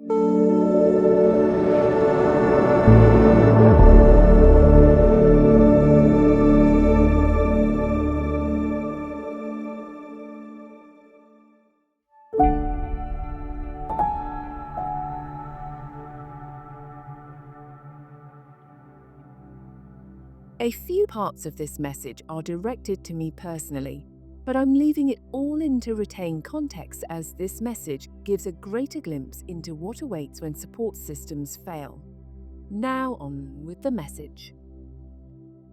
A few parts of this message are directed to me personally, but I'm leaving it all in to retain context as this message gives a greater glimpse into what awaits when support systems fail. Now on with the message.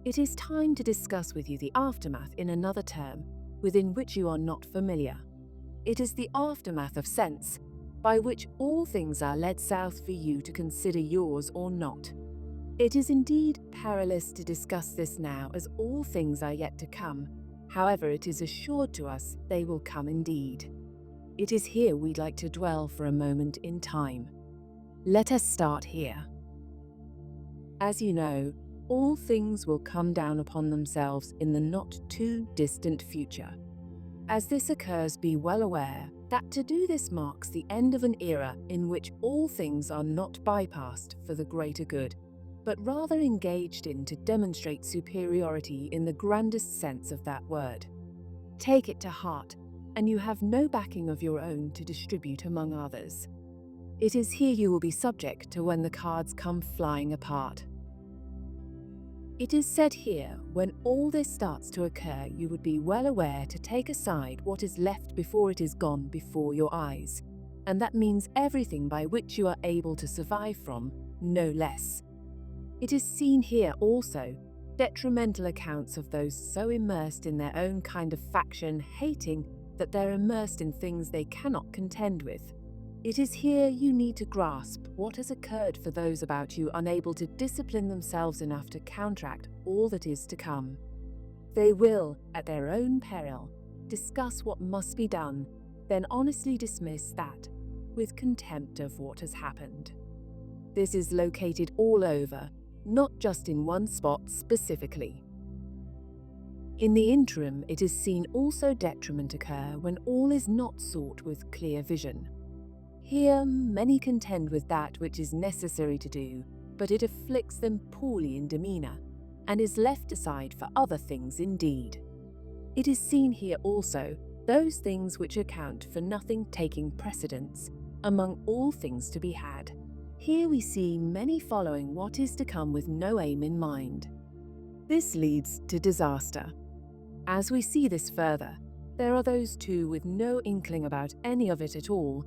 It is time to discuss with you the aftermath in another term within which you are not familiar. It is the aftermath of sense, by which all things are led south for you to consider yours or not. It is indeed perilous to discuss this now, as all things are yet to come. However, it is assured to us they will come indeed. It is here we'd like to dwell for a moment in time. Let us start here. As you know, all things will come down upon themselves in the not too distant future. As this occurs, be well aware that to do this marks the end of an era in which all things are not bypassed for the greater good, but rather engaged in to demonstrate superiority in the grandest sense of that word. Take it to heart, and you have no backing of your own to distribute among others. It is here you will be subject to when the cards come flying apart. It is said here, when all this starts to occur, you would be well aware to take aside what is left before it is gone before your eyes, and that means everything by which you are able to survive from, no less. It is seen here also detrimental accounts of those so immersed in their own kind of faction hating that they're immersed in things they cannot contend with. It is here you need to grasp what has occurred for those about you unable to discipline themselves enough to counteract all that is to come. They will, at their own peril, discuss what must be done, then honestly dismiss that with contempt of what has happened. This is located all over, not just in one spot specifically. In the interim, it is seen also detriment occur when all is not sought with clear vision. Here, many contend with that which is necessary to do, but it afflicts them poorly in demeanour, and is left aside for other things indeed. It is seen here also those things which account for nothing taking precedence among all things to be had. Here we see many following what is to come with no aim in mind. This leads to disaster. As we see this further, there are those too with no inkling about any of it at all,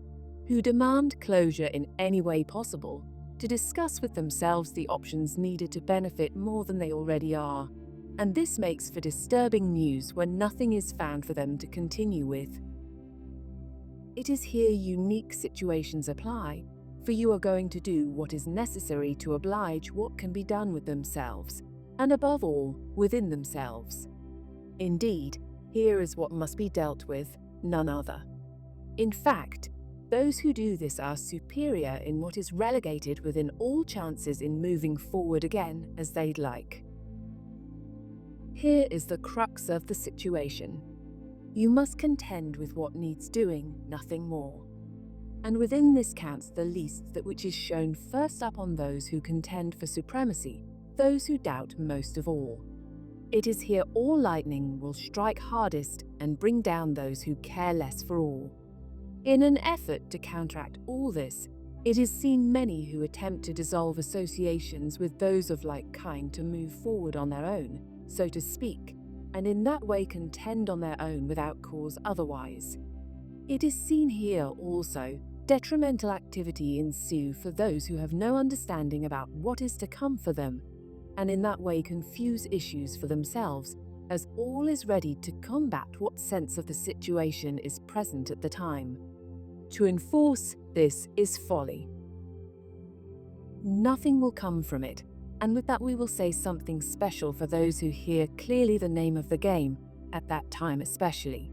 who demand closure in any way possible, to discuss with themselves the options needed to benefit more than they already are, and this makes for disturbing news when nothing is found for them to continue with. It is here unique situations apply, for you are going to do what is necessary to oblige what can be done with themselves, and above all, within themselves. Indeed, here is what must be dealt with, none other. In fact, those who do this are superior in what is relegated within all chances in moving forward again as they'd like. Here is the crux of the situation. You must contend with what needs doing, nothing more. And within this counts the least that which is shown first up on those who contend for supremacy, those who doubt most of all. It is here all lightning will strike hardest and bring down those who care less for all. In an effort to counteract all this, it is seen many who attempt to dissolve associations with those of like kind to move forward on their own, so to speak, and in that way contend on their own without cause otherwise. It is seen here also detrimental activity ensue for those who have no understanding about what is to come for them, and in that way confuse issues for themselves, as all is ready to combat what sense of the situation is present at the time. To enforce this is folly. Nothing will come from it, and with that we will say something special for those who hear clearly the name of the game, at that time especially.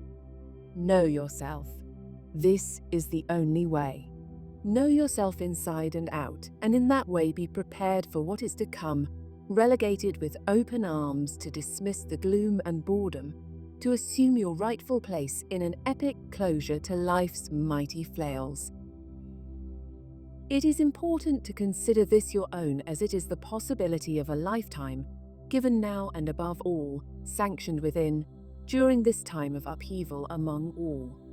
Know yourself. This is the only way. Know yourself inside and out, and in that way be prepared for what is to come, relegated with open arms to dismiss the gloom and boredom, to assume your rightful place in an epic closure to life's mighty flails. It is important to consider this your own, as it is the possibility of a lifetime, given now and above all, sanctioned within, during this time of upheaval among all.